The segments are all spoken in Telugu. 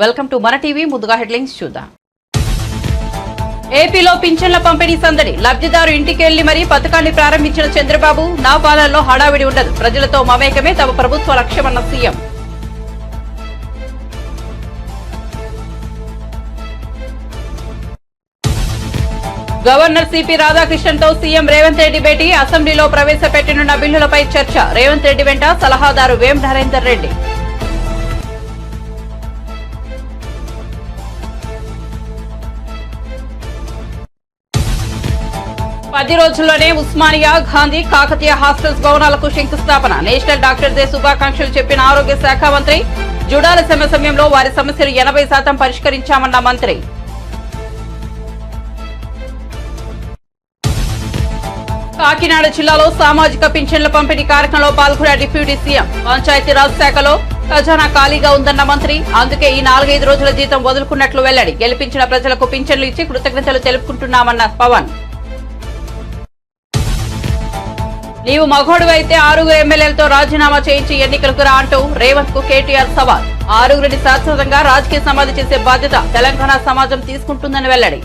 వెల్కమ్ టు మన టీవీ. ముందుగా హెడ్లైన్స్ చూద్దాం. ఏపీలో పింఛన్ల పంపిణీ సందడి. లబ్ధిదారు ఇంటికి వెళ్లి మరీ పథకాన్ని ప్రారంభించిన చంద్రబాబు, నా పాలనలో హడావిడి ఉండదు, ప్రజలతో మమేకమే తమ ప్రభుత్వ లక్ష్యమన్న సీఎం. గవర్నర్ సిపి రాధాకృష్ణన్తో సీఎం రేవంత్ రెడ్డి భేటీ. అసెంబ్లీలో ప్రవేశపెట్టనున్న బిల్లులపై చర్చ. రేవంత్ రెడ్డి వెంట సలహాదారు వేం నరేందర్ రెడ్డి. పది రోజుల్లోనే ఉస్మానియా, గాంధీ, కాకతీయ హాస్టల్స్ భవనాలకు శంకుస్థాపన. నేషనల్ డాక్టర్ డే శుభాకాంక్షలు చెప్పిన ఆరోగ్య శాఖ మంత్రి. జుడాల సమ్మె సమయంలో వారి సమస్యలు 80% పరిష్కరించామన్న మంత్రి. కాకినాడ జిల్లాలో సామాజిక పింఛన్ల పంపిణీ కార్యక్రమంలో పాల్గొన్న డిప్యూటీ సీఎం. పంచాయతీరాజ్ శాఖలో ఖజానా ఖాళీగా ఉందన్న మంత్రి. అందుకే ఈ 4-5 రోజుల జీతం వదులుకున్నట్లు వెల్లడి. గెలిపించిన ప్రజలకు పింఛన్లు ఇచ్చి కృతజ్ఞతలు తెలుపుకుంటున్నామన్న పవన్. నీవు మగోడు అయితే 6 ఎమ్మెల్యేలతో రాజీనామా చేయించి ఎన్నికలకు రా అంటూ రేవంత్ కు కేటీఆర్ సవాల్. 6 శాశ్వతంగా రాజకీయ సమాధి చేసే బాధ్యత తెలంగాణ సమాజం తీసుకుంటుందని వెల్లడి.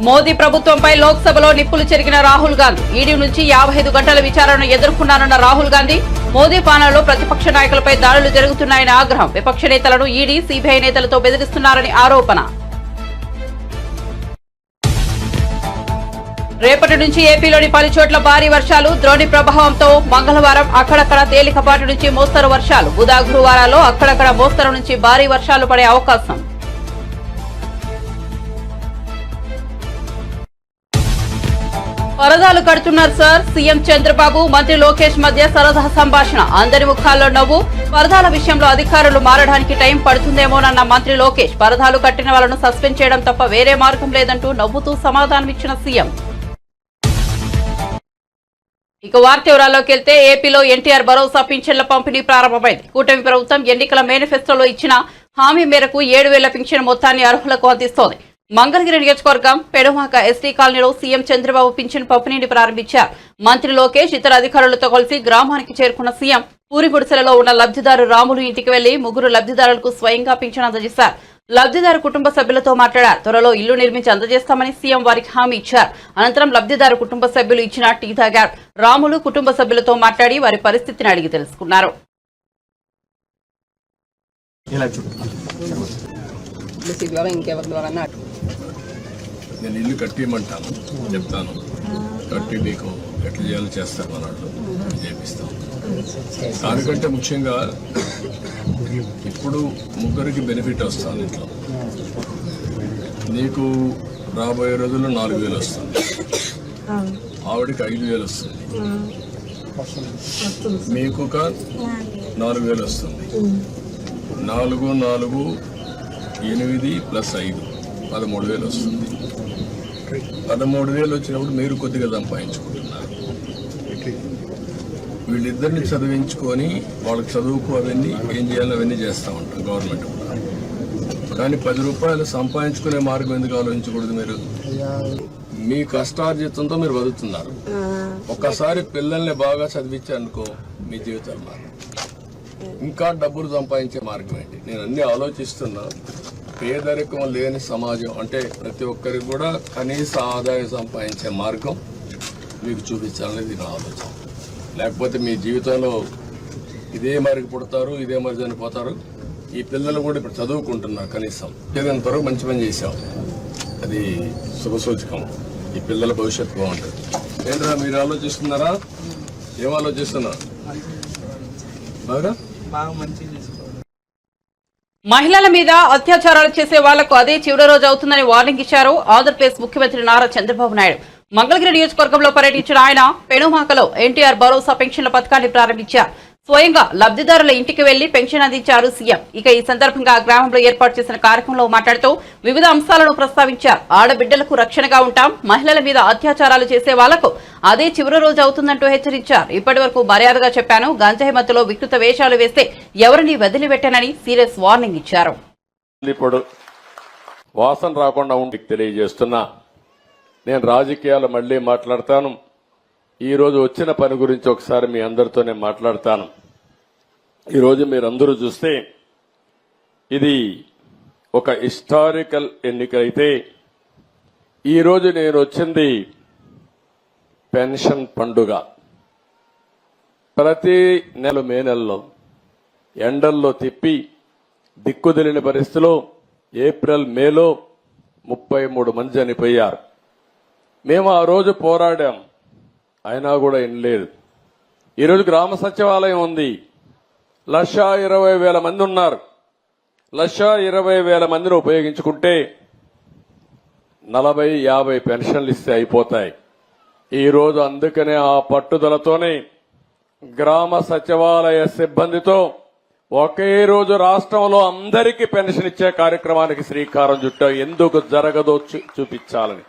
మోదీ ప్రభుత్వంపై లోక్సభలో నిప్పులు చెరిగిన రాహుల్ గాంధీ. ఈడీ నుంచి 55 గంటల విచారణను ఎదుర్కొన్నారన్న రాహుల్ గాంధీ. మోదీ పాలనలో ప్రతిపక్ష నాయకులపై దాడులు జరుగుతున్నాయని ఆగ్రహం. విపక్ష నేతలను ఈడీ, సీబీఐ నేతలతో బెదిరిస్తున్నారని ఆరోపణ. రేపటి నుంచి ఏపీలోని పలు చోట్ల భారీ వర్షాలు. ద్రోణి ప్రభావంతో మంగళవారం అక్కడక్కడ తేలికపాటి నుంచి మోస్తరు వర్షాలు. బుధ, గురువారాల్లో అక్కడక్కడ మోస్తరు నుంచి భారీ వర్షాలు పడే అవకాశం. పరదాలు కడుతున్నారు సార్. సీఎం చంద్రబాబు, మంత్రి లోకేష్ మధ్య సరదా సంభాషణ. అందరి ముఖాల్లో నవ్వు. పరదాల విషయంలో అధికారులు మారడానికి టైం పడుతుందేమోనన్న మంత్రి లోకేష్. పరదాలు కట్టిన వాళ్లను సస్పెండ్ చేయడం తప్ప వేరే మార్గం లేదంటూ నవ్వుతూ సమాధానమిచ్చిన సీఎం. ఇక వార్త వివరాల్లోకి వెళ్తే ఏపీలో ఎన్టీఆర్ భరోసా పింఛన్ల పంపిణీ ప్రారంభమైంది. కూటమి ప్రభుత్వం ఎన్నికల మేనిఫెస్టోలో ఇచ్చిన హామీ మేరకు 7,000 పింఛన్ మొత్తాన్ని అర్హులకు అందిస్తోంది. మంగళగిరి నియోజకవర్గం పెడుమాక ఎస్టీ కాలనీలో సీఎం చంద్రబాబు పింఛన్ పంపిణీని ప్రారంభించారు. మంత్రి లోకేష్ ఇతర అధికారులతో కలిసి గ్రామానికి చేరుకున్న సీఎం పూరి గుడిసెలలో ఉన్న లబ్ధిదారు రాములు ఇంటికి వెళ్లి 3 లబ్ధిదారులకు స్వయంగా పింఛన్ అందజేశారు. లబ్ధిదారు కుటుంబ సభ్యులతో మాట్లాడారు. త్వరలో ఇల్లు నిర్మించి అందజేస్తామని సీఎం వారికి హామీ ఇచ్చారు. అనంతరం లబ్ధిదారు కుటుంబ సభ్యులు ఇచ్చిన టీ తాగారు. రాములు కుటుంబ సభ్యులతో మాట్లాడి వారి పరిస్థితిని అడిగి తెలుసుకున్నారు. నేను ఇల్లు కట్టిమంటాను, చెప్తాను, కట్టి మీకు ఎట్లా చేయాలో చేస్తాను అన్నట్టు చేపిస్తాం. దానికంటే ముఖ్యంగా ఇప్పుడు 3కి బెనిఫిట్ వస్తుంది. ఇంట్లో నీకు రాబోయే రోజుల్లో 4,000 వస్తుంది, ఆవిడకి 5,000 వస్తుంది, మీకు ఒక 4,000 వస్తుంది. 4, 4, 8 + 5 13,000 వస్తుంది. 13,000 వచ్చినప్పుడు మీరు కొద్దిగా సంపాదించుకుంటున్నారు. వీళ్ళిద్దరిని చదివించుకొని వాళ్ళకి చదువుకు అవన్నీ ఏం చేయాలో అవన్నీ చేస్తూ ఉంటాం గవర్నమెంట్ కూడా. కానీ 10 రూపాయలు సంపాదించుకునే మార్గం ఎందుకు ఆలోచించకూడదు? మీరు మీ కష్టార్జితంతో మీరు బతుకుతున్నారు. ఒక్కసారి పిల్లల్ని బాగా చదివించారనుకో మీ జీవితాలు మారు. ఇంకా డబ్బులు సంపాదించే మార్గం ఏంటి? నేను అన్ని ఆలోచిస్తున్నా. పేదరికం లేని సమాజం అంటే ప్రతి ఒక్కరికి కూడా కనీస ఆదాయం సంపాదించే మార్గం మీకు చూపించాలనేది నా ఆలోచన. లేకపోతే మీ జీవితంలో ఇదే మరికి పుడతారు, ఇదే మరి చనిపోతారు. ఈ పిల్లలు కూడా ఇప్పుడు చదువుకుంటున్నారు. కనీసం ఏదంతవరకు మంచి పని చేశాం, అది శుభసూచకం. ఈ పిల్లల భవిష్యత్తు బాగుంటుంది. ఏంట్రా మీరు ఆలోచిస్తున్నారా? ఏం ఆలోచిస్తున్నారు? బాగా మంచి మహిళల మీద అత్యాచారాలు చేసే వాళ్లకు అదే చివరి రోజు అవుతుందని వార్నింగ్ ఇచ్చారు ఆంధ్రప్రదేశ్ ముఖ్యమంత్రి నారా చంద్రబాబు నాయుడు. మంగళగిరి నియోజకవర్గంలో పర్యటించిన ఆయన పెనుమాకలో ఎన్టీఆర్ భరోసా పెన్షన్ల పథకాన్ని ప్రారంభించారు. స్వయంగా లబ్ధిదారుల ఇంటికి వెళ్లి పెన్షన్ అందించారు సీఎం. ఇక ఈ సందర్భంగా గ్రామంలో ఏర్పాటు చేసిన కార్యక్రమంలో మాట్లాడుతూ వివిధ అంశాలను ప్రస్తావించారు. ఆడబిడ్డలకు రక్షణగా ఉంటాం, మహిళల మీద అత్యాచారాలు చేసే వాళ్లకు అదే చివరి రోజు అవుతుందంటూ హెచ్చరించారు. ఇప్పటి వరకు మర్యాదగా చెప్పాను, గంజాయి మత్తులో వికృత వేషాలు వేస్తే ఎవరిని వదిలిపెట్టానని సీరియస్ వార్నింగ్ ఇచ్చారు. ఇప్పుడు వాసన రాకుండా ఉండి తెలియజేస్తున్నా, నేను రాజకీయాలు మళ్లీ మాట్లాడతాను. ఈ రోజు వచ్చిన పని గురించి ఒకసారి మీ అందరితోనే మాట్లాడతాను. ఈరోజు మీరందరూ చూస్తే ఇది ఒక హిస్టారికల్ ఎన్నికైతే ఈరోజు నేను వచ్చింది పెన్షన్ పండుగ. ప్రతి నెల మే నెలలో ఎండల్లో తిప్పి దిక్కుదెలిని పరిస్థితిలో ఏప్రిల్ మేలో 33 మంది చనిపోయారు. మేము ఆ రోజు పోరాడాం, అయినా కూడా వినలేదు. ఈరోజు గ్రామ సచివాలయం ఉంది, 1,20,000 మంది ఉన్నారు. 1,20,000 మందిని ఉపయోగించుకుంటే 40-50 పెన్షన్లు ఇస్తే అయిపోతాయి. ఈరోజు అందుకనే ఆ పట్టుదలతోనే గ్రామ సచివాలయ సిబ్బందితో ఒకే రోజు రాష్ట్రంలో అందరికీ పెన్షన్ ఇచ్చే కార్యక్రమానికి శ్రీకారం చుట్టాం. ఎందుకు జరగదో చూపించాలని.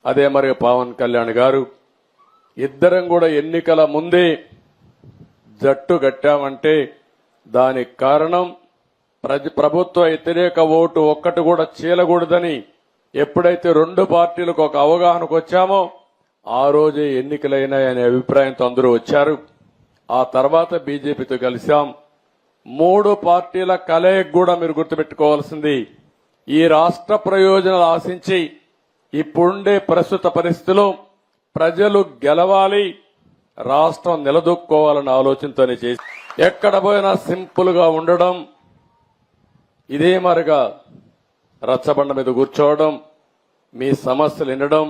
అదే మరి పవన్ కళ్యాణ్ గారు ఇద్దరం కూడా ఎన్నికల ముందే జట్టు కట్టామంటే దానికి కారణం ప్రభుత్వ వ్యతిరేక ఓటు ఒక్కటి కూడా చీలకూడదని ఎప్పుడైతే రెండు పార్టీలకు ఒక అవగాహనకు వచ్చామో ఆ రోజే ఎన్నికలైనాయనే అభిప్రాయంతో అందరూ వచ్చారు. ఆ తర్వాత బీజేపీతో కలిశాం. 3 పార్టీల కలయిక కూడా మీరు గుర్తుపెట్టుకోవాల్సింది, ఈ రాష్ట్ర ప్రయోజనాలు ఆశించి ఇప్పుడుండే ప్రస్తుత పరిస్థితిలో ప్రజలు గెలవాలి, రాష్ట్రం నిలదొక్కుకోవాలన్న ఆలోచనతోనే చేసి ఎక్కడ పోయినా సింపుల్ గా ఉండడం, ఇదే మరిగా రచ్చబండ మీద కూర్చోవడం, మీ సమస్యలు వినడం,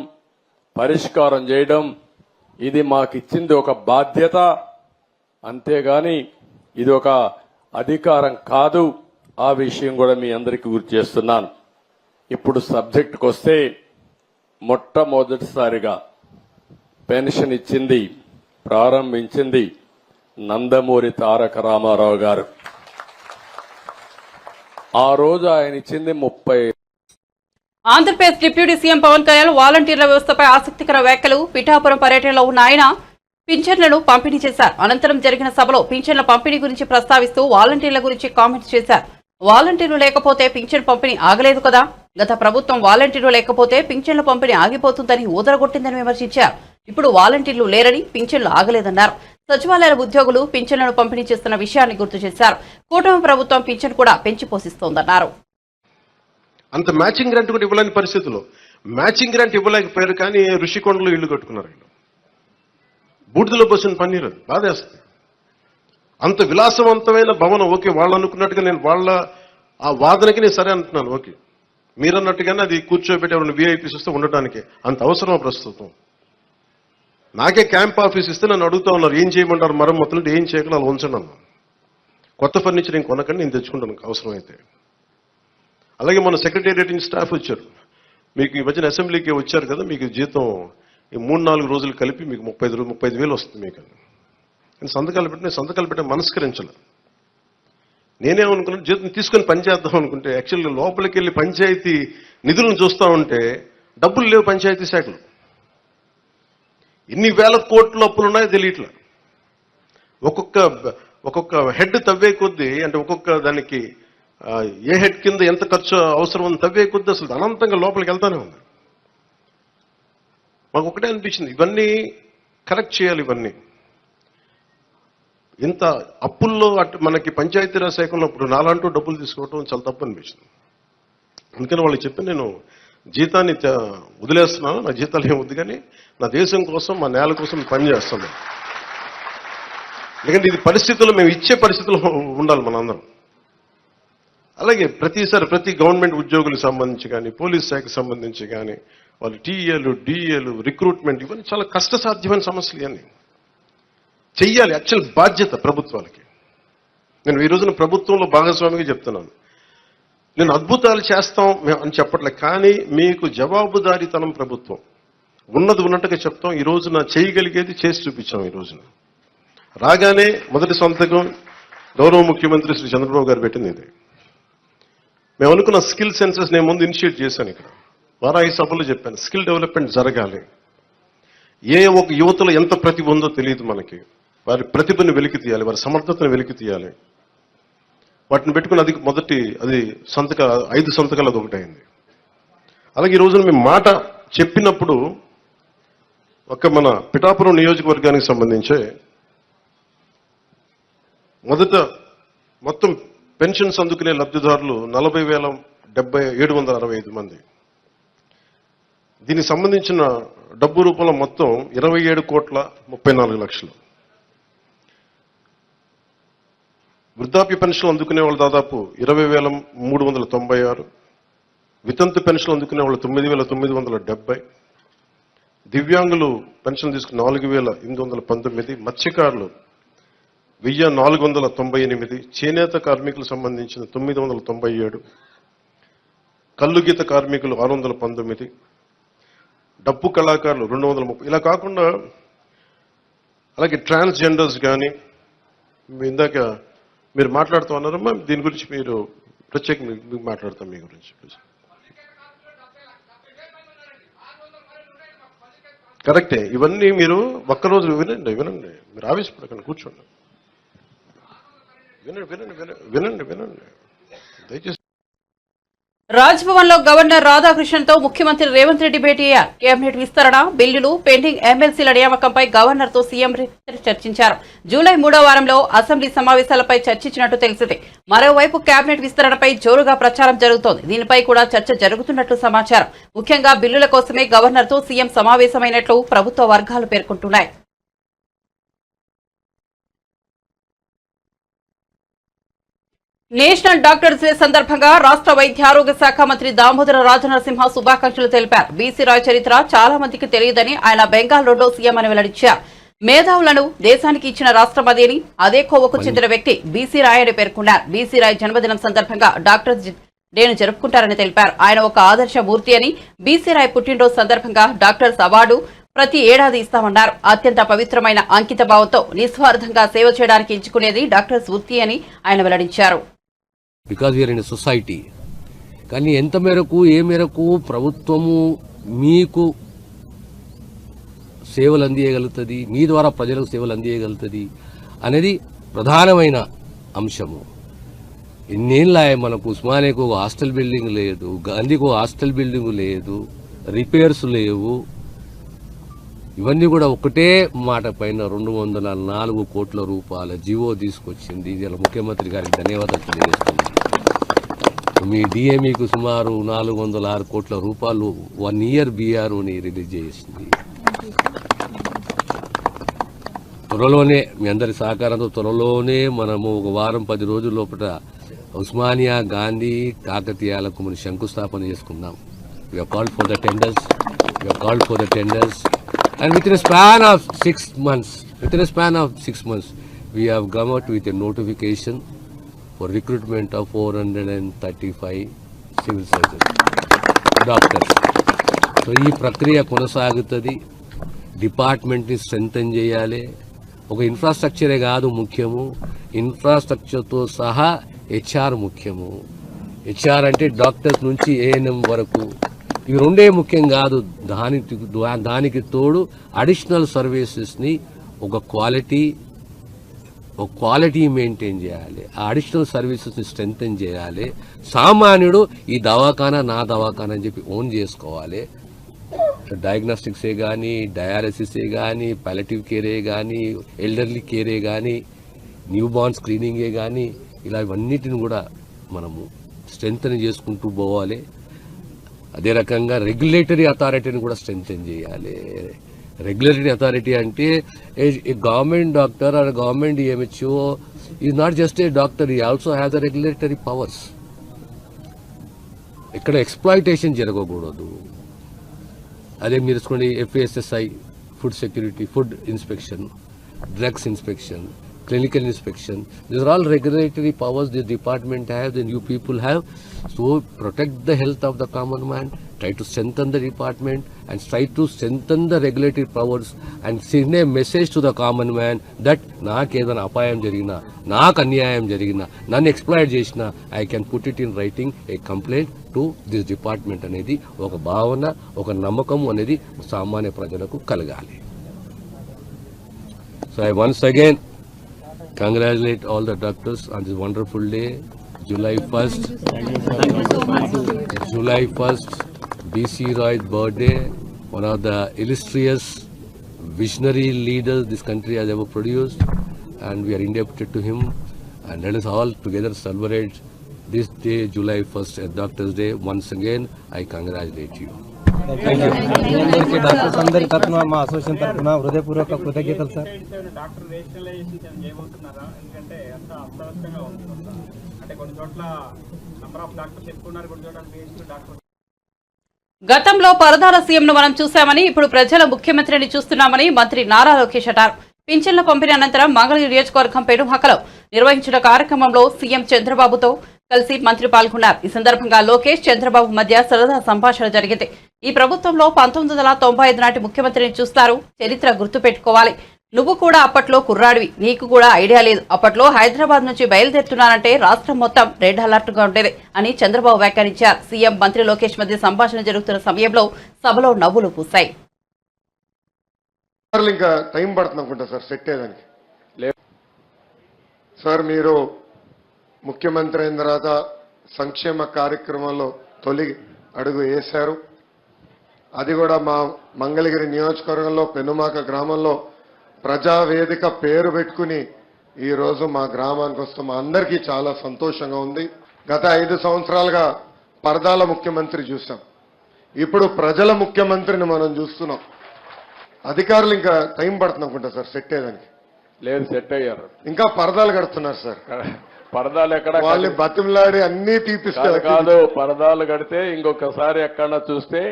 పరిష్కారం చేయడం, ఇది మాకిచ్చింది ఒక బాధ్యత, అంతేగాని ఇది ఒక అధికారం కాదు. ఆ విషయం కూడా మీ అందరికీ గుర్తు చేస్తున్నాను. ఇప్పుడు సబ్జెక్టుకు వస్తే మొట్టమొదటిసారిగా పెన్షన్ ఇచ్చింది, ప్రారంభించింది నందమూరి తారక రామారావు గారు. ఆ రోజు ఆయన ఇచ్చింది 30. ఆంధ్రప్రదేశ్ డిప్యూటీ సీఎం పవన్ కళ్యాణ్ వాలంటీర్ల వ్యవస్థపై ఆసక్తికర వ్యాఖ్యలు. పిఠాపురం పర్యటనలో ఉన్న ఆయన పింఛన్లను పంపిణీ చేశారు. అనంతరం జరిగిన సభలో పింఛన్ల పంపిణీ గురించి ప్రస్తావిస్తూ వాలంటీర్ల గురించి కామెంట్స్ చేశారు. వాలంటీర్లు లేకపోతే పింఛన్ పంపిణీ ఆగలేదు కదా, గత ప్రభుత్వం వాలంటీర్లు లేకపోతే పింఛన్ల పంపిణీ ఆగిపోతుందని ఊదరగొట్టిందని విమర్శించారు. ఇప్పుడు వాలంటీర్లు లేరని పింఛన్లు ఆగలేదన్నారు. సచివాలయాల ఉద్యోగులు పింఛన్లను పంపిణీ చేస్తున్న విషయాన్ని గుర్తు చేశారు. కూటమి ప్రభుత్వం పింఛన్ కూడా పెంచి పోషిస్తోందన్నారు. అంత మ్యాచింగ్ గ్రాంట్ కూడా ఇవ్వలేని పరిస్థితుల్లో మ్యాచింగ్ గ్రాంట్ ఇవ్వలేకపోయారు, కానీ ఋషికొండలో ఇల్లు కట్టుకున్నారు. బూడిదలో పోసిన పన్నీరు బాధేస్తుంది. అంత విలాసవంతమైన భవనం, ఓకే వాళ్ళు అనుకున్నట్టుగా నేను వాళ్ళ ఆ వాదనకి నేను సరే అంటున్నాను, ఓకే మీరన్నట్టుగానే అది కూర్చోబెట్టి ఎవరైనా వీఐపీస్ వస్తే ఉండటానికి అంత అవసరం ప్రస్తుతం. నాకే క్యాంప్ ఆఫీస్ ఇస్తే నన్ను అడుగుతా ఉన్నారు, ఏం చేయమంటారు మరమ్మతులు, ఏం చేయకుండా అలా ఉంచండి అన్న. కొత్త ఫర్నిచర్ ఇంక కొనకండి, నేను తెచ్చుకుంటాను అవసరమైతే. అలాగే మన సెక్రటేరియట్ నుంచి స్టాఫ్ వచ్చారు, మీకు ఈ మధ్యన అసెంబ్లీకి వచ్చారు కదా, మీకు జీతం ఈ 3-4 రోజులు కలిపి మీకు 35,000 వస్తుంది మీకు. నేను సంతకాలు పెట్టే మనస్కరించాలి. నేనేమనుకున్నాను, జీతం తీసుకొని పనిచేద్దాం అనుకుంటే యాక్చువల్గా లోపలికి వెళ్ళి పంచాయతీ నిధులను చూస్తూ ఉంటే డబ్బులు లేవు. పంచాయతీ శాఖలు ఇన్ని వేల కోట్ల అప్పులు ఉన్నాయో తెలియట్లా. ఒక్కొక్క హెడ్ తవ్వే కొద్దీ, అంటే ఒక్కొక్క దానికి ఏ హెడ్ కింద ఎంత ఖర్చు అవసరం ఉంది తవ్వే కొద్దీ అసలు అనంతంగా లోపలికి వెళ్తానే ఉంది. మాకు ఒకటే అనిపించింది, ఇవన్నీ కరెక్ట్ చేయాలి. ఇవన్నీ ఇంత అప్పుల్లో మనకి పంచాయతీరాజ్ శాఖలో ఇప్పుడు నాలంటూ డబ్బులు తీసుకోవడం చాలా తప్పు అనిపించింది. అందుకని వాళ్ళకి చెప్పి నేను జీతాన్ని వదిలేస్తున్నాను, నా జీతాలు ఏం వద్దు, కానీ నా దేశం కోసం, మా నేల కోసం పనిచేస్తాను. ఎందుకంటే ఇది పరిస్థితుల్లో మేము ఇచ్చే పరిస్థితుల్లో ఉండాలి మనందరం. అలాగే ప్రతిసారి ప్రతి గవర్నమెంట్ ఉద్యోగులకు సంబంధించి కానీ, పోలీస్ శాఖకు సంబంధించి కానీ, వాళ్ళు టీఏలు, డిఏలు, రిక్రూట్మెంట్, ఇవన్నీ చాలా కష్టసాధ్యమైన సమస్యలు. ఇవన్నీ చెయ్యాలి, యాక్చువల్ బాధ్యత ప్రభుత్వాలకి. నేను ఈ రోజున ప్రభుత్వంలో భాగస్వామిగా చెప్తున్నాను, నేను అద్భుతాలు చేస్తాం అని చెప్పట్లే, కానీ మీకు జవాబుదారీతనం ప్రభుత్వం ఉన్నది ఉన్నట్టుగా చెప్తాం. ఈ రోజున చేయగలిగేది చేసి చూపించాం. ఈ రోజున రాగానే మొదటి సంతకం గౌరవ ముఖ్యమంత్రి శ్రీ చంద్రబాబు గారు పెట్టింది ఇది. మేము అనుకున్న స్కిల్ సెన్సెస్ నేను ముందు ఇనిషియేట్ చేశాను. ఇక్కడ వారాహి సభలో చెప్పాను, స్కిల్ డెవలప్మెంట్ జరగాలి. ఏ ఒక యువతలో ఎంత ప్రతిభ ఉందో తెలియదు మనకి. వారి ప్రతిభను వెలికి తీయాలి, వారి సమర్థతను వెలికి తీయాలి. వాటిని పెట్టుకుని అది 5 సంతకాలు అది ఒకటైంది. అలాగే ఈ రోజున మేము మాట చెప్పినప్పుడు మన పిఠాపురం నియోజకవర్గానికి సంబంధించే మొత్తం పెన్షన్స్ అందుకునే లబ్ధిదారులు 40,765 మంది. దీనికి సంబంధించిన డబ్బు రూపంలో మొత్తం 27,34,00,000. వృద్ధాప్య పెన్షన్ అందుకునే వాళ్ళు దాదాపు 20,396, వితంతు పెన్షన్ అందుకునే వాళ్ళు 9,970, దివ్యాంగులు పెన్షన్ తీసుకుని 4,819, మత్స్యకారులు 1,498, చేనేత కార్మికులకు సంబంధించిన 997, కల్లు గీత కార్మికులు 619, డప్పు కళాకారులు 230. ఇలా కాకుండా అలాగే ట్రాన్స్జెండర్స్ కానీ ఇందాక మీరు మాట్లాడుతూ ఉన్నారమ్మా, దీని గురించి మీరు ప్రత్యేకంగా మీకు మాట్లాడతాం మీ గురించి. కరెక్టే, ఇవన్నీ మీరు ఒక్కరోజు వినండి మీరు ఆవేశపడకండి, కూర్చోండి, వినండి దయచేసి. రాజ్భవన్ లో గవర్నర్ రాధాకృష్ణన్తో ముఖ్యమంత్రి రేవంత్ రెడ్డి భేటీ అయ్యారు. కేబినెట్ విస్తరణ, బిల్లులు, పెండింగ్ ఎమ్మెల్సీల నియామకంపై గవర్నర్ తో సీఎం చర్చించారు. జూలై 3వ వారంలో అసెంబ్లీ సమావేశాలపై చర్చించినట్టు తెలిసింది. మరోవైపు కేబినెట్ విస్తరణపై జోరుగా ప్రచారం జరుగుతోంది. దీనిపై కూడా చర్చ జరుగుతున్నట్లు సమాచారం. ముఖ్యంగా బిల్లుల కోసమే గవర్నర్ తో సీఎం సమావేశమైనట్లు ప్రభుత్వ వర్గాలు పేర్కొంటున్నాయి. నేషనల్ డాక్టర్స్ డే సందర్భంగా రాష్ట్ర వైద్య ఆరోగ్య శాఖ మంత్రి దామోదర రాజనరసింహ శుభాకాంక్షలు తెలిపారు. బీసీ రాయ్ చరిత్ర చాలా మందికి తెలియదని ఆయన బెంగాల్ రోడ్లో సీఎం అని వెల్లడించారు. మేధావులను దేశానికి ఇచ్చిన రాష్ట్రం అదేని, అదే కోవకు చెందిన వ్యక్తి బీసీ రాయ్ అని పేర్కొన్నారు. బీసీ రాయ్ జన్మదినం సందర్భంగా డాక్టర్స్ డేను జరుపుకుంటారని తెలిపారు. ఆయన ఒక ఆదర్శ మూర్తి అని, బీసీ రాయ్ పుట్టినరోజు సందర్భంగా డాక్టర్స్ అవార్డు ప్రతి ఏడాది ఇస్తామన్నారు. అత్యంత పవిత్రమైన అంకిత భావంతో నిస్వార్థంగా సేవ చేయడానికి ఎంచుకునేది డాక్టర్స్ వృత్తి అని ఆయన వెల్లడించారు. Because we are in society. కానీ ఎంత మేరకు ఏ మేరకు ప్రభుత్వము మీకు సేవలు అందియగలుగుతుంది, మీ ద్వారా ప్రజలకు సేవలు అందియగలుగుతుంది అనేది ప్రధానమైన అంశము. ఎన్నేళ్ళ మనకు ఉస్మానియాకు ఒక హాస్టల్ బిల్డింగ్ లేదు, గాంధీకి ఒక హాస్టల్ బిల్డింగ్ లేదు, రిపేర్స్ లేవు. ఇవన్నీ కూడా ఒకటే మాట పైన 204 కోట్ల రూపాయల జీవో తీసుకొచ్చింది. ఇలా ముఖ్యమంత్రి గారికి ధన్యవాదాలు తెలియజేస్తున్నాను. మీ డిఎంఈకు సుమారు 406 కోట్ల రూపాయలు 1 ఇయర్ బీఆర్ఓని రిలీజ్ చేసింది. త్వరలోనే మీ అందరి సహకారంతో త్వరలోనే మనము ఒక వారం 10 రోజుల లోపల ఉస్మానియా, గాంధీ, కాకతీయాలకు మనం శంకుస్థాపన చేసుకుందాం. We have called for the tenders. And within a span of 6 months, we have come out with a notification for recruitment of 435 civil surgeons, doctors. So, ఈ ప్రక్రియ కొనసాగుతుంది. డిపార్ట్మెంట్ని స్ట్రెంథెన్ చేయాలి. ఒక ఇన్ఫ్రాస్ట్రక్చరే కాదు ముఖ్యము, ఇన్ఫ్రాస్ట్రక్చర్తో సహా హెచ్ఆర్ ముఖ్యము. హెచ్ఆర్ అంటే డాక్టర్స్ నుంచి ఏఎన్ఎం వరకు ఇవి రెండే ముఖ్యం కాదు. దానికి తోడు అడిషనల్ సర్వీసెస్ని ఒక క్వాలిటీ మెయింటైన్ చేయాలి. ఆ అడిషనల్ సర్వీసెస్ని స్ట్రెంథెన్ చేయాలి. సామాన్యుడు ఈ దవాఖానా నా దవాఖానా అని చెప్పి ఓన్ చేసుకోవాలి. డయాగ్నోస్టిక్సే కానీ, డయాలసిసే కానీ, పాలియేటివ్ కేరే కానీ, ఎల్డర్లీ కేరే కానీ, న్యూ బార్న్ స్క్రీనింగే కానీ, ఇలా ఇవన్నిటిని కూడా మనము స్ట్రెంథెన్ చేసుకుంటూ పోవాలి. అదే రకంగా రెగ్యులేటరీ అథారిటీని కూడా స్ట్రెంథెన్ చేయాలి. రెగ్యులేటరీ అథారిటీ అంటే a government doctor or government EMHO is not just a doctor, ఈ also have the regulatory powers. ఇక్కడ ఎక్స్ప్లాయిటేషన్ జరగకూడదు. అదే మీరు తీసుకోండి, FSSI, food security, food inspection, drugs inspection, clinical inspection. These are all regulatory powers the department have, the new people have. So protect the health of the common man, try to strengthen the department and try to strengthen the regulatory powers and send a message to the common man that nakedana apayam jarigina, nak anyayam jarigina, nannu exploit chesina, I can put it in writing a complaint to this department anedi oka bhavana, oka namakam anedi samanya prajalaku kalagali. So I once again congratulate all the doctors on this wonderful day, July 1st. July 1st, B.C. Roy's birthday, one of the illustrious visionary leaders this country has ever produced. and we are indebted to him. And let us all together celebrate this day, July 1st, Doctors' Day. Once again, I congratulate you. అందరికీ డాక్టర్స్ అందరి తరఫున మా అసోసియేషన్ తరఫున హృదయపూర్వక కృతజ్ఞతలు సార్. Doctor rationalization చేయబోతున్నారా? ఎందుకంటే అంత అస్తవ్యస్తంగా ఉంది. అంటే కొన్ని చోట్ల నంబర్ ఆఫ్ డాక్టర్స్ ఎక్కువ ఉన్నారు, కొన్ని చోట్ల డాక్టర్. గతంలో పరదాల సీఎంను మనం చూశామని ఇప్పుడు ప్రజల ముఖ్యమంత్రిని చూస్తున్నామని మంత్రి నారా లోకేష్ అన్నారు. పింఛన్ల పంపిణీ అనంతరం మంగళగిరి నియోజకవర్గం పెనుహకలో నిర్వహించిన కార్యక్రమంలో సీఎం చంద్రబాబుతో కలిసి మంత్రి పాల్గొన్నారు. ఈ సందర్భంగా లోకేష్ చంద్రబాబు మధ్య సరదా సంభాషణ జరిగింది. ఈ ప్రభుత్వంలో 1995 నాటి ముఖ్యమంత్రిని చూస్తారు, చరిత్ర గుర్తుపెట్టుకోవాలి. నువ్వు కూడా అప్పట్లో కుర్రాడివి, నీకు కూడా ఐడియా లేదు. అప్పట్లో హైదరాబాద్ నుంచి బయలుదేరుతున్నానంటే రాష్ట్రం మొత్తం రెడ్ అలర్ట్ గా ఉండేది అని చంద్రబాబు వ్యాఖ్యానించారు. సీఎం మంత్రి లోకేష్ మధ్య సంభాషణ జరుగుతున్న సమయంలో సభలో నవ్వులు పూశాయి. ఇంకా టైం పడుతుంది అనుకుంటా సార్ సెట్ అయ్యేదానికి. సార్ మీరు ముఖ్యమంత్రి అయిన తర్వాత సంక్షేమ కార్యక్రమంలో తొలి అడుగు వేశారు. అది కూడా మా మంగళగిరి నియోజకవర్గంలో పెనుమాక గ్రామంలో ప్రజావేదిక పేరు పెట్టుకుని ఈరోజు మా గ్రామానికి వస్తాం. మా అందరికీ చాలా సంతోషంగా ఉంది. గత 5 సంవత్సరాలుగా పరదాల ముఖ్యమంత్రి చూసాం, ఇప్పుడు ప్రజల ముఖ్యమంత్రిని మనం చూస్తున్నాం. అధికారులు ఇంకా టైం పడుతుంది అనుకుంటా సార్ సెట్ అయ్యేదానికి. లేదు, సెట్ అయ్యారు. ఇంకా పరదాలు కడుతున్నారు సార్. పరదాలు ఎక్కడ వాళ్ళు బతిమలాడి అన్ని తీపిస్తారు. కాదు, పరదాలు కడితే ఇంకొకసారి ఎక్కడన్నా చూస్తే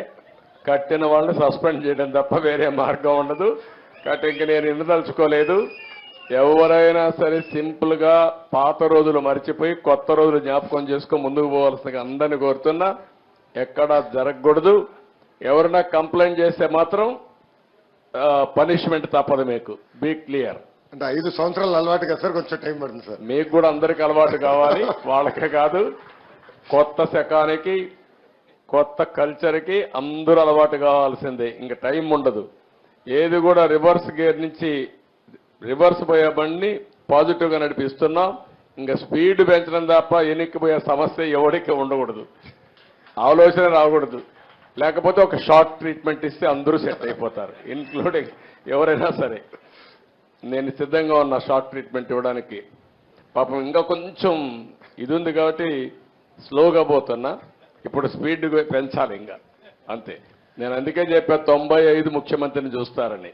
కట్టిన వాళ్ళని సస్పెండ్ చేయడం తప్ప వేరే మార్గం ఉండదు. కాబట్టి ఇంక నేను ఇందదలుచుకోలేదు. ఎవరైనా సరే సింపుల్ గా పాత రోజులు మర్చిపోయి కొత్త రోజులు జ్ఞాపకం చేసుకుని ముందుకు పోవాల్సిందిగా అందరినీ కోరుతున్నా. ఎక్కడా జరగకూడదు. ఎవరైనా కంప్లైంట్ చేస్తే మాత్రం పనిష్మెంట్ తప్పదు. మీకు బీ క్లియర్. అంటే 5 సంవత్సరాలు అలవాటు కదా సార్, కొంచెం టైం పడుతుంది సార్. మీకు కూడా అందరికి అలవాటు కావాలి, వాళ్ళకే కాదు. కొత్త శకానికి కొత్త కల్చర్కి అందరూ అలవాటు కావాల్సిందే. ఇంకా టైం ఉండదు. ఏది కూడా రివర్స్ గేర్ నుంచి రివర్స్ పోయే బండిని పాజిటివ్గా నడిపిస్తున్నాం. ఇంకా స్పీడ్ పెంచడం తప్ప ఎనిక్కిపోయే సమస్య ఎవరికి ఉండకూడదు, ఆలోచన రాకూడదు. లేకపోతే ఒక షార్ట్ ట్రీట్మెంట్ ఇస్తే అందరూ సెట్ అయిపోతారు, ఇన్క్లూడింగ్ ఎవరైనా సరే. నేను సిద్ధంగా ఉన్న షార్ట్ ట్రీట్మెంట్ ఇవ్వడానికి. పాపం ఇంకా కొంచెం ఇది ఉంది కాబట్టి స్లోగా పోతున్నా. ఇప్పుడు స్పీడ్ పెంచాలి ఇంకా, అంతే. నేను అందుకే చెప్పా 95 ముఖ్యమంత్రిని చూస్తారని.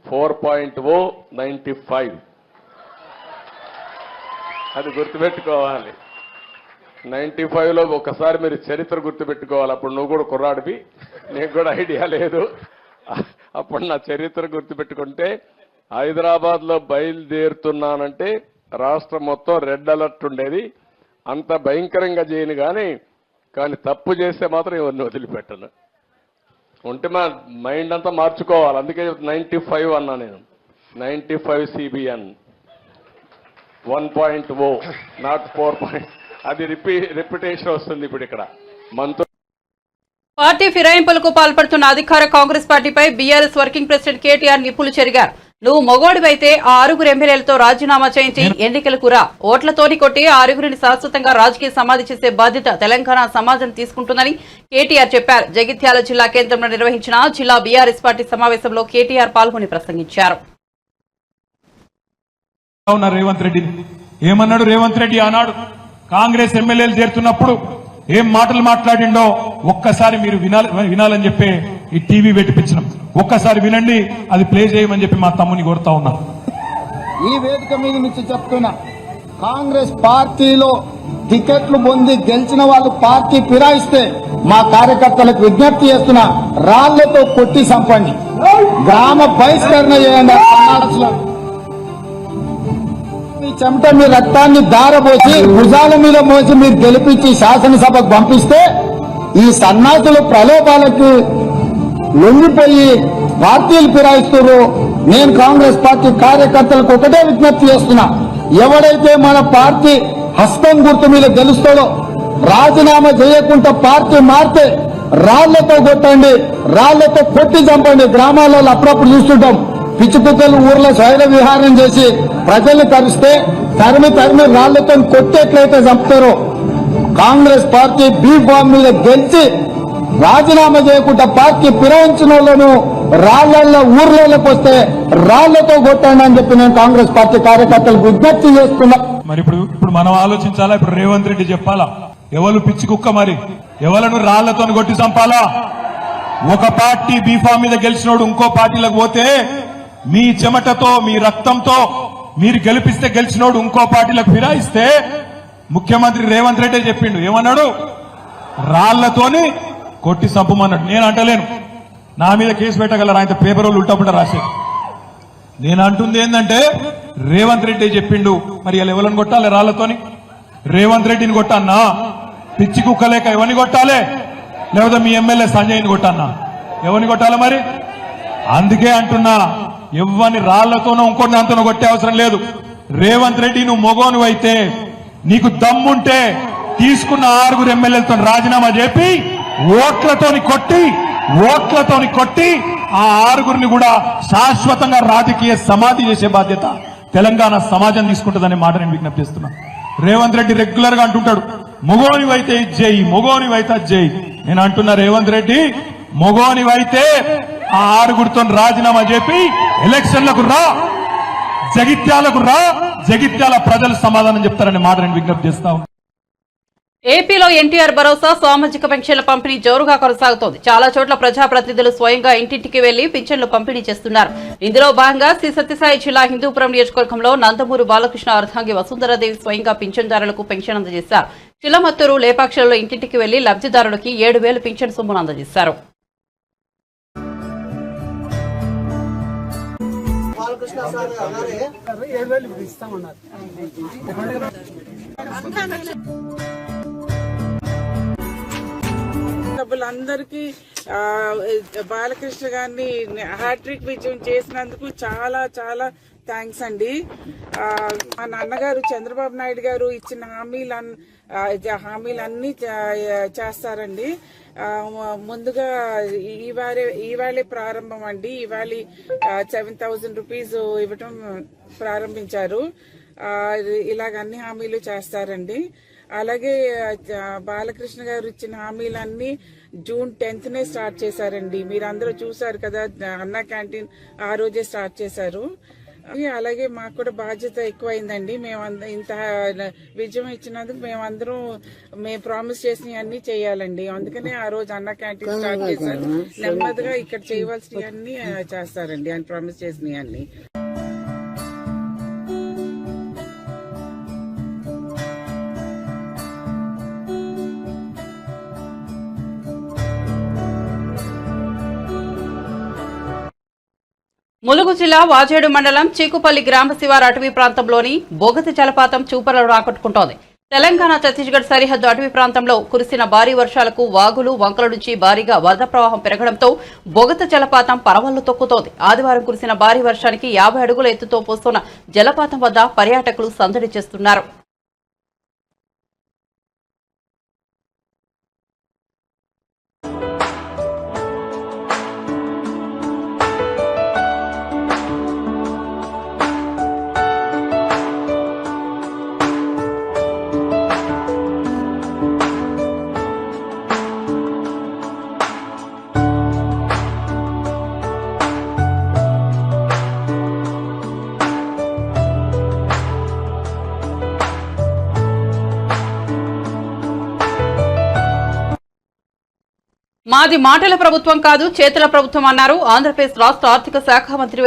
4.0 95 అది గుర్తుపెట్టుకోవాలి. 95లో ఒకసారి మీరు చరిత్ర గుర్తుపెట్టుకోవాలి. అప్పుడు నువ్వు కూడా కుర్రాడివి, నీకు కూడా ఐడియా లేదు. అప్పుడు నా చరిత్ర గుర్తుపెట్టుకుంటే హైదరాబాద్లో బయలుదేరుతున్నానంటే రాష్ట్రం మొత్తం రెడ్ అలర్ట్ ఉండేది. అంత భయంకరంగా చేయను కానీ తప్పు చేస్తే మాత్రం ఎవరిని వదిలిపెట్టను. ఉంటే మా మైండ్ అంతా మార్చుకోవాలి. అందుకే 95 అన్నా నేను. 95 CBN 1.0 నాట్ 4. అది రిపిటేషన్ వస్తుంది ఇప్పుడు ఇక్కడ. మనతో పార్టీ ఫిరాయింపులకు పాల్పడుతున్న అధికార కాంగ్రెస్ పార్టీపై బీఆర్ఎస్ వర్కింగ్ ప్రెసిడెంట్ కేటీఆర్ నిప్పులు చెరిగారు. నువ్వు మొగోడివైతే ఆ 6 ఎమ్మెల్యేలతో రాజీనామా చేయించి ఎన్నికలకు రా, ఓట్లతోని కొట్టి 6 శాశ్వతంగా రాజకీయ సమాధి చేసే బాధ్యత తెలంగాణ సమాజం తీసుకుంటుందని కేటీఆర్ చెప్పారు. జగిత్యాల జిల్లా కేంద్రంలో నిర్వహించిన జిల్లా బీఆర్ఎస్ పార్టీ సమావేశంలో కేటీఆర్ పాల్గొని ప్రసంగించారు. రేవంత్ రెడ్డి ఏమన్నాడు? రేవంత్ రెడ్డి ఆనాడు కాంగ్రెస్ ఎమ్మెల్యేలు చేరుతున్నప్పుడు ఏం మాటలు మాట్లాడిండో ఒక్కసారి మీరు వినాలని చెప్పి ఈ టీవీ పెట్టిపించినాం. ఒక్కసారి వినండి, అది ప్లే చేయమని చెప్పి మా తమ్ముని కోరుతా ఉన్నా. ఈ వేదిక మీద నుంచి చెప్తున్నా, కాంగ్రెస్ పార్టీలో టికెట్లు పొంది గెలిచిన వాళ్ళు పార్టీ ఫిరాయిస్తే మా కార్యకర్తలకు విజ్ఞప్తి చేస్తున్నా, రాళ్లతో కొట్టి చంపండి, గ్రామ బహిష్కరణ చేయండి. మీ చెమట మీ రక్తాన్ని దారపోసి భుజాల మీద మోసి మీరు గెలిపించి శాసనసభకు పంపిస్తే ఈ సన్నాసులు ప్రలోభాలకు లొంగిపోయి పార్టీలు ఫిరాయిస్తున్నారు. నేను కాంగ్రెస్ పార్టీ కార్యకర్తలకు ఒకటే విజ్ఞప్తి చేస్తున్నా, ఎవడైతే మన పార్టీ హస్తం గుర్తు మీద గెలుస్తాడో రాజీనామా చేయకుండా పార్టీ మారితే రాళ్లతో కొట్టండి, రాళ్లతో కొట్టి చంపండి. గ్రామాలలో అప్పుడప్పుడు చూస్తుంటాం, పిచ్చి కుక్కలు ఊర్లో స్వైర విహారం చేసి ప్రజల్ని తరిస్తే తరిమి రాళ్లతో కొట్టేట్లయితే చంపుతారో, కాంగ్రెస్ పార్టీ బీ ఫామ్ మీద గెలిచి రాజీనామా చేయకుండా పార్టీ ఫిరాయించిన వాళ్ళను రాళ్లల్లో ఊర్లలోకి వస్తే రాళ్లతో కొట్టండి అని చెప్పి నేను కాంగ్రెస్ పార్టీ కార్యకర్తలకు విజ్ఞప్తి చేస్తున్నా. మరి ఇప్పుడు మనం ఆలోచించాలా? ఇప్పుడు రేవంత్ రెడ్డి చెప్పాలా ఎవరు పిచ్చి కుక్క, మరి ఎవలను రాళ్లతో కొట్టి చంపాలా? ఒక పార్టీ బీఫామ్ మీద గెలిచినోడు ఇంకో పార్టీలకు పోతే మీ చెమటతో మీ రక్తంతో మీరు గెలిపిస్తే గెలిచినోడు ఇంకో పార్టీలకు ఫిరాయిస్తే ముఖ్యమంత్రి రేవంత్ రెడ్డి చెప్పిండు, ఏమన్నాడు? రాళ్లతోని కొట్టి చంపమన్నాడు. నేను అంటలేను, నా మీద కేసు పెట్టగలరు, ఆయన పేపర్ వాళ్ళు ఉల్టా రాశారు. నేను అంటుంది ఏంటంటే రేవంత్ రెడ్డి చెప్పిండు, మరి ఇలా ఎవరిని కొట్టాలి? రాళ్లతోని రేవంత్ రెడ్డిని కొట్టన్నా? పిచ్చి కుక్కలేక ఎవరిని కొట్టాలి? లేకపోతే మీ ఎమ్మెల్యే సంజయ్ని కొట్టన్నా? ఎవరిని కొట్టాలి మరి? అందుకే అంటున్నా, ఎవరిని రాళ్లతోనో ఇంకొన్ని అంతనో కొట్టే అవసరం లేదు. రేవంత్ రెడ్డి నువ్వు మొగోను అయితే నీకు దమ్ముంటే తీసుకున్న 6 ఎమ్మెల్యేలతో రాజీనామా చేపి ఓట్లతోని కొట్టి ఆ 6 కూడా శాశ్వతంగా రాజకీయ సమాధి చేసే బాధ్యత తెలంగాణ సమాజం తీసుకుంటుందనే మాట నేను విజ్ఞప్తి చేస్తున్నా. రేవంత్ రెడ్డి రెగ్యులర్ గా అంటుంటాడు, మొగోనివైతే ఇది చేయి, మొగోనివైతే అది చేయి. నేను అంటున్నా, రేవంత్ రెడ్డి మొగోనివైతే ఆ 6 రాజీనామా చెప్పి ఎలక్షన్లకు రా, జగిత్యాల ప్రజలు సమాధానం చెప్తారనే మాట నేను విజ్ఞప్తి చేస్తా ఉన్నా. ఏపీలో ఎన్టీఆర్ భరోసా సామాజిక పెన్షన్ల పంపిణీ జోరుగా కొనసాగుతోంది. చాలా చోట్ల ప్రజాప్రతినిధులు స్వయంగా ఇంటింటికి వెళ్లి పింఛన్లు పంపిణీ చేస్తున్నారు. ఇందులో భాగంగా శ్రీ సత్యసాయి జిల్లా హిందూపురం నియోజకవర్గంలో నందమూరు బాలకృష్ణ అర్ధాంగి వసుంధరాదేవి స్వయంగా పింఛన్దారులకు పెన్షన్ అందజేశారు. చిల్లమత్తూరు లేపాక్షల్లో ఇంటింటికి వెళ్లి లబ్ధిదారులకి 7,000 పింఛన్ సొమ్మును అందజేశారు. సభ్యులందరికీ బాలకృష్ణ గారిని హ్యాట్రిక్ విజయం చేసినందుకు చాలా చాలా థ్యాంక్స్ అండి. మా నాన్నగారు చంద్రబాబు నాయుడు గారు ఇచ్చిన హామీలన్నీ చేస్తారండి. ముందుగా ఇవాళే ప్రారంభం అండి. ఇవాళ 7,000 రూపీస్ ఇవ్వటం ప్రారంభించారు. ఇలాగ అన్ని హామీలు చేస్తారండి. అలాగే బాలకృష్ణ గారు ఇచ్చిన హామీలన్నీ జూన్ 10th స్టార్ట్ చేశారండి. మీరందరూ చూసారు కదా, అన్నా క్యాంటీన్ ఆ రోజే స్టార్ట్ చేశారు. అలాగే మాకు కూడా బాధ్యత ఎక్కువైందండి. ఇంత విజయం ఇచ్చినందుకు మేము ప్రామిస్ చేసినవి అన్ని చేయాలండి. అందుకనే ఆ రోజు అన్నా క్యాంటీన్ స్టార్ట్ చేశారు. నెమ్మదిగా ఇక్కడ చేయవలసినవి అన్ని చేస్తారండి, ఆయన ప్రామిస్ చేసినవి అన్ని. ములుగు జిల్లా వాజేడు మండలం చీకుపల్లి గ్రామ శివారు అటవీ ప్రాంతంలోని బొగతి జలపాతం చూపర్లను ఆకట్టుకుంటోంది. తెలంగాణ ఛత్తీస్గఢ్ సరిహద్దు అటవీ ప్రాంతంలో కురిసిన భారీ వర్షాలకు వాగులు వంకల నుంచి భారీగా వరద ప్రవాహం పెరగడంతో బొగత జలపాతం పరవళ్లు తొక్కుతోంది. ఆదివారం కురిసిన భారీ వర్షానికి 50 అడుగుల ఎత్తుతో పోస్తున్న జలపాతం వద్ద పర్యాటకులు సందడి చేస్తున్నారు. మాది మాటల ప్రభుత్వం కాదు, చేతుల ప్రభుత్వం అన్నారు ఆంధ్రప్రదేశ్ రాష్ట్ర ఆర్థిక శాఖ మంత్రి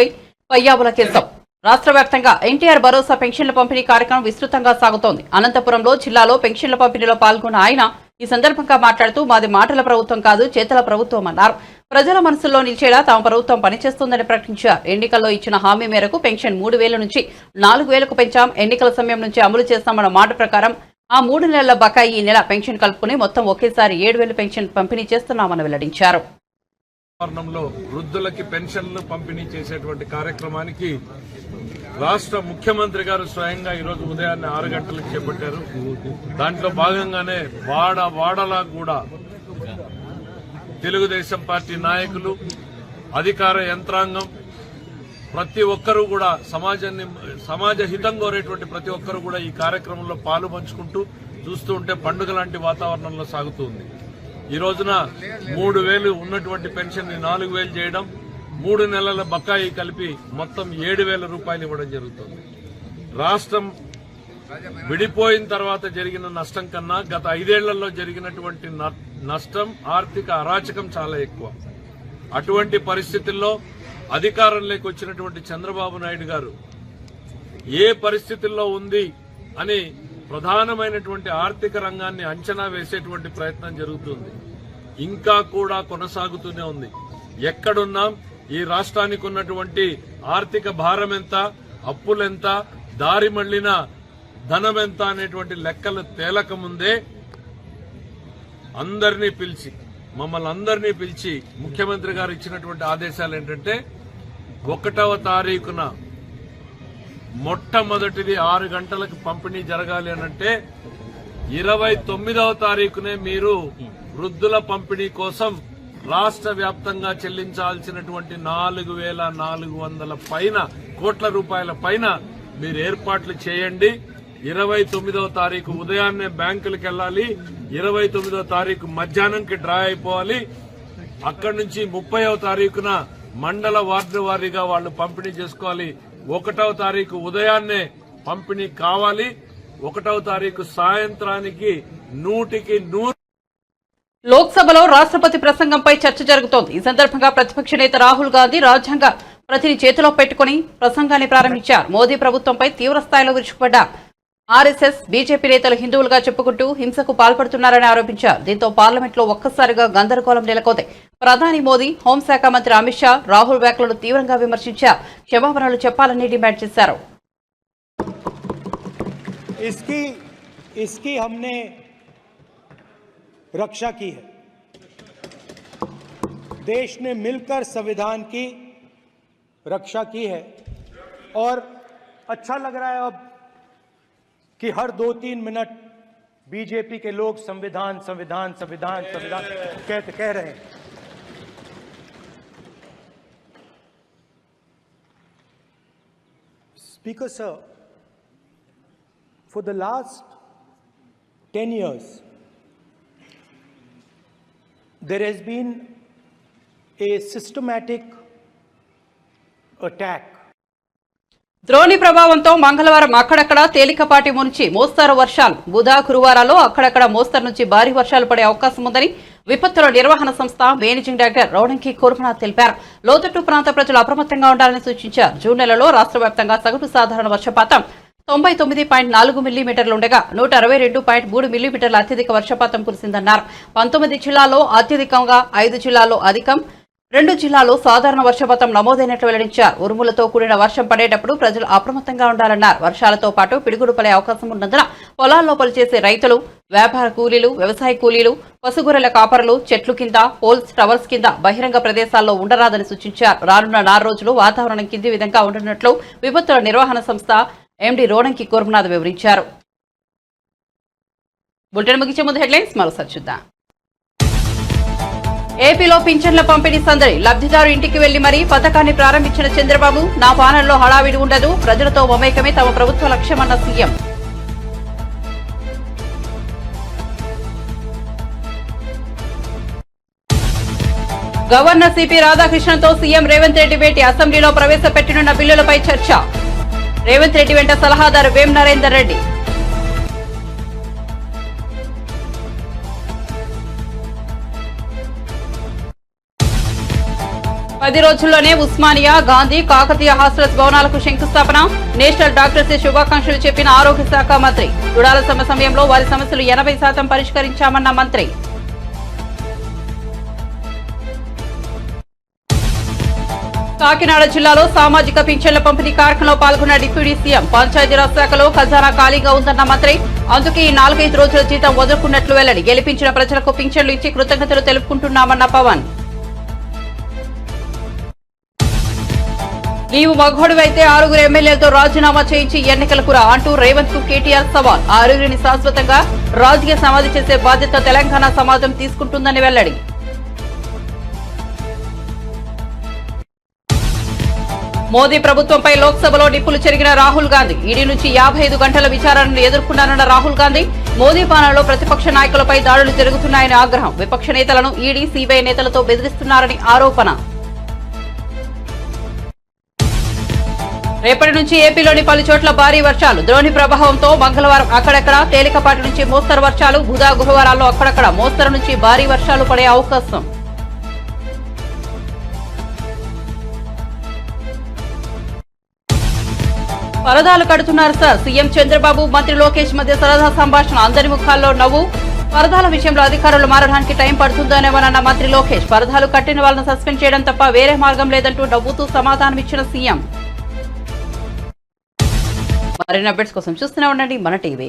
పయ్యావుల కేశవ్. రాష్ట్ర వ్యాప్తంగా ఎన్టీఆర్ భరోసా పెన్షన్ల పంపిణీ కార్యక్రమం విస్తృతంగా సాగుతోంది. అనంతపురంలో జిల్లాలో పెన్షన్ల పంపిణీలో పాల్గొన్న ఆయన ఈ సందర్భంగా మాట్లాడుతూ మాది మాటల ప్రభుత్వం కాదు, చేతుల ప్రభుత్వం అన్నారు. ప్రజల మనసుల్లో నిలిచేలా తమ ప్రభుత్వం పనిచేస్తోందని ప్రకటించారు. ఎన్నికల్లో ఇచ్చిన హామీ మేరకు పెన్షన్ 3,000 నుంచి 4,000కు పెంచాం. ఎన్నికల సమయం నుంచి అమలు చేస్తామన్న మాట ప్రకారం ఆ 3 నెలల బకాయి ఈ నెల పెన్షన్ కలుపుకుని మొత్తం ఒకేసారి 7,000 పెన్షన్ పంపిణీ చేస్తున్నామని వెల్లడించారు. వృద్ధులకి పెన్షన్లు పంపిణీ చేసేటువంటి కార్యక్రమానికి రాష్ట్ర ముఖ్యమంత్రి గారు స్వయంగా ఈరోజు ఉదయాన్నే 6 గంటలకు చేపట్టారు. దాంట్లో భాగంగానే వాడలా కూడా తెలుగుదేశం పార్టీ నాయకులు, అధికార యంత్రాంగం, ప్రతి ఒక్కరూ కూడా సమాజ హితం కోరేటువంటి ప్రతి ఒక్కరూ కూడా ఈ కార్యక్రమంలో పాలు పంచుకుంటూ చూస్తూ ఉంటే పండుగ లాంటి వాతావరణంలో సాగుతుంది. ఈ రోజున 3,000 ఉన్నటువంటి పెన్షన్ ని 4,000 చేయడం, 3 నెలల బకాయి కలిపి మొత్తం 7,000 రూపాయలు ఇవ్వడం జరుగుతుంది. రాష్ట్రం విడిపోయిన తర్వాత జరిగిన నష్టం కన్నా గత 5 ఏళ్లలో జరిగినటువంటి నష్టం, ఆర్థిక అరాచకం చాలా ఎక్కువ. అటువంటి పరిస్థితుల్లో అధికారంలోకి వచ్చినటువంటి చంద్రబాబు నాయుడు గారు ఏ పరిస్థితుల్లో ఉంది అని ప్రధానమైనటువంటి ఆర్థిక రంగాన్ని అంచనా వేసేటువంటి ప్రయత్నం జరుగుతుంది. ఇంకా కూడా కొనసాగుతూనే ఉంది. ఎక్కడున్నాం, ఈ రాష్ట్రానికి ఉన్నటువంటి ఆర్థిక భారం ఎంత, అప్పులెంత, దారి మళ్లిన ధనం ఎంత అనేటువంటి లెక్కలు తేలక ముందే మమ్మల్ని అందరినీ పిలిచి ముఖ్యమంత్రి గారు ఇచ్చినటువంటి ఆదేశాలు ఏంటంటే 1వ తారీఖున మొట్టమొదటిది 6 గంటలకు పంపిణీ జరగాలి అనంటే 29వ తారీఖునే మీరు వృద్ధుల పంపిణీ కోసం రాష్ట్ర వ్యాప్తంగా చెల్లించాల్సినటువంటి 4,400 కోట్ల రూపాయల పైన మీరు ఏర్పాట్లు చేయండి. 29వ తారీఖు ఉదయాన్నే బ్యాంకులకు వెళ్లాలి. 29వ తారీఖు మధ్యాహ్నంకి డ్రా అయిపోవాలి. అక్కడి నుంచి 30వ తారీఖున మండల వార్డు వారీగా వాళ్ళు పంపిణీ చేసుకోవాలి. 1వ తారీఖు ఉదయాన్నే పంపిణీ కావాలి. 1వ తారీఖు సాయంత్రానికి 100% లోక్సభలో రాష్ట్రపతి ప్రసంగంపై చర్చ జరుగుతోంది. ఈ సందర్భంగా ప్రతిపక్ష నేత రాహుల్ గాంధీ రాజ్యాంగ ప్రతిని చేతిలో పెట్టుకుని ప్రసంగాన్ని ప్రారంభించారు. మోదీ ప్రభుత్వంపై తీవ్ర స్థాయిలో విరుచుకుపడ్డారు. ఆర్ఎస్ఎస్, బీజేపీ నేతలు హిందువులుగా చెప్పుకుంటూ హింసకు పాల్పడుతున్నారని ఆరోపించారు. దీంతో పార్లమెంట్లో ఒక్కసారిగా గందరగోళం నెలకొంది. ప్రధాని మోదీ, హోంశాఖ మంత్రి అమిత్ షా రాహుల్ వ్యాఖ్యలను తీవ్రంగా విమర్శించారు. క్షమాపణలు చెప్పాలని డిమాండ్ చేశారు. इसकी हमने रक्षा की है. देश ने मिलकर संविधान की रक्षा की है और अच्छा लग रहा है अब कि हर 2-3 मिनट बीजेपी के लोग संविधान संविधान संविधान संविधान कह रहे हैं. Speaker sir, for the last 10 years there has been a systematic attack. ద్రోణి ప్రభావంతో మంగళవారం అక్కడక్కడ తేలికపాటి నుంచి మోస్తారు వర్షాలు, బుధ, గురువారాల్లో అక్కడక్కడ మోస్తరు నుంచి భారీ వర్షాలు పడే అవకాశం ఉందని విపత్తుల నిర్వహణ సంస్థ మేనేజింగ్ డైరెక్టర్ రోడంకి కుర్మనాథ్ తెలిపారు. లోతట్టు ప్రాంత ప్రజలు అప్రమత్తంగా ఉండాలని సూచించారు. జూన్ నెలలో రాష్ట్ర వ్యాప్తంగా సగటు సాధారణ వర్షపాతం 99.4 మిల్లీమీటర్లుండగా 162.3 మిల్లీమీటర్ల అత్యధిక వర్షపాతం కురిసిందన్నారు. 19 జిల్లాల్లో అత్యధికంగా, 5 జిల్లాల్లో అధికం, 2 జిల్లాల్లో సాధారణ వర్షపాతం నమోదైనట్లు వెల్లడించారు. ఉరుములతో కూడిన వర్షం పడేటప్పుడు ప్రజలు అప్రమత్తంగా ఉండాలన్నారు. వర్షాలతో పాటు పిడుగులు పడే అవకాశం ఉన్నందున పొలాల్లో పనిచేసే రైతులు, వ్యాపార కూలీలు, వ్యవసాయ కూలీలు, పశుగొర్రెల కాపరులు చెట్లు కింద, పోల్స్, టవర్స్ కింద బహిరంగ ప్రదేశాల్లో ఉండరాదని సూచించారు. రానున్న 4 రోజులు వాతావరణం కింది విధంగా ఉండనున్నట్లు విపత్తుల నిర్వహణ సంస్థ ఎండీ రోడంకి కుర్మనాథ్ వివరించారు. బులెటిన్ ముగించే ముందు హెడ్లైన్స్ మరోసారి చూద్దాం. ఏపీలో పింఛన్ల పంపిణీ సందడి, లబ్ధిదారు ఇంటికి వెళ్లి మరీ పథకాన్ని ప్రారంభించిన చంద్రబాబు, నా పాలనలో హడావిడి ఉండదు, ప్రజలతో మమేకమే తమ ప్రభుత్వ లక్ష్యమన్న సీఎం. గవర్నర్ సిపి రాధాకృష్ణన్తో సీఎం రేవంత్ రెడ్డి భేటీ, అసెంబ్లీలో ప్రవేశపెట్టనున్న బిల్లులపై చర్చ. రేవంత్ రెడ్డి వెంట సలహాదారు వేం నరేందర్ రెడ్డి. పది రోజుల్లోనే ఉస్మానియా, గాంధీ, కాకతీయ హాస్టల్స్ భవనాలకు శంకుస్థాపన. నేషనల్ డాక్టర్స్ డే శుభాకాంక్షలు చెప్పిన ఆరోగ్య శాఖ మంత్రి. రుణాల సమయంలో వారి సమస్యలు 80% పరిష్కరించామన్న మంత్రి. కాకినాడ జిల్లాలో సామాజిక పింఛన్ల పంపిణీ కార్యక్రమంలో పాల్గొన్న డిప్యూటీ సీఎం. పంచాయతీరాజ్ శాఖలో ఖజానా ఖాళీగా ఉందన్న మంత్రి. అందుకే ఈ 4-5 రోజుల జీతం వదులుకున్నట్లు వెల్లడి. గెలిపించిన ప్రజలకు పింఛన్లు ఇచ్చి కృతజ్ఞతలు తెలుపుకుంటున్నామన్న పవన్. నీవు మగోడివైతే 6 ఎమ్మెల్యేలతో రాజీనామా చేయించి ఎన్నికలకు రా అంటూ రేవంత్ కు కేటీఆర్ సవాల్. 6 శాశ్వతంగా రాజకీయ సమాధి చేసే బాధ్యత తెలంగాణ సమాజం తీసుకుంటుందని వెల్లడి. మోదీ ప్రభుత్వంపై లోక్సభలో నిప్పులు చెరిగిన రాహుల్ గాంధీ. ఈడీ నుంచి 55 గంటల విచారణను ఎదుర్కొన్నారన్న రాహుల్ గాంధీ. మోదీ పాలనలో ప్రతిపక్ష నాయకులపై దాడులు జరుగుతున్నాయని ఆగ్రహం. విపక్ష నేతలను ఈడీ, సీబీఐ నేతలతో బెదిరిస్తున్నారని ఆరోపణ. రేపటి నుంచి ఏపీలోని పలు చోట్ల భారీ వర్షాలు. ద్రోణి ప్రభావంతో మంగళవారం అక్కడక్కడ తేలికపాటి నుంచి మోస్తరు వర్షాలు. బుధ గురువారాల్లో అక్కడక్కడ మోస్తరు నుంచి భారీ వర్షాలు పడే అవకాశం. పరదాలు కడుతున్నారు సార్. సీఎం చంద్రబాబు మంత్రి లోకేష్ మధ్య సరదా సంభాషణ. అందరి ముఖాల్లో నవ్వు. పరదాల విషయంలో అధికారులు మారడానికి టైం పడుతుందనేమన్న మంత్రి లోకేష్. పరదాలు కట్టిన వాళ్ళను సస్పెండ్ చేయడం తప్ప వేరే మార్గం లేదంటూ నవ్వుతూ సమాధానమిచ్చిన సీఎం. మరిన్ని అప్డేట్స్ కోసం చూస్తూనే ఉండండి మన టీవీ.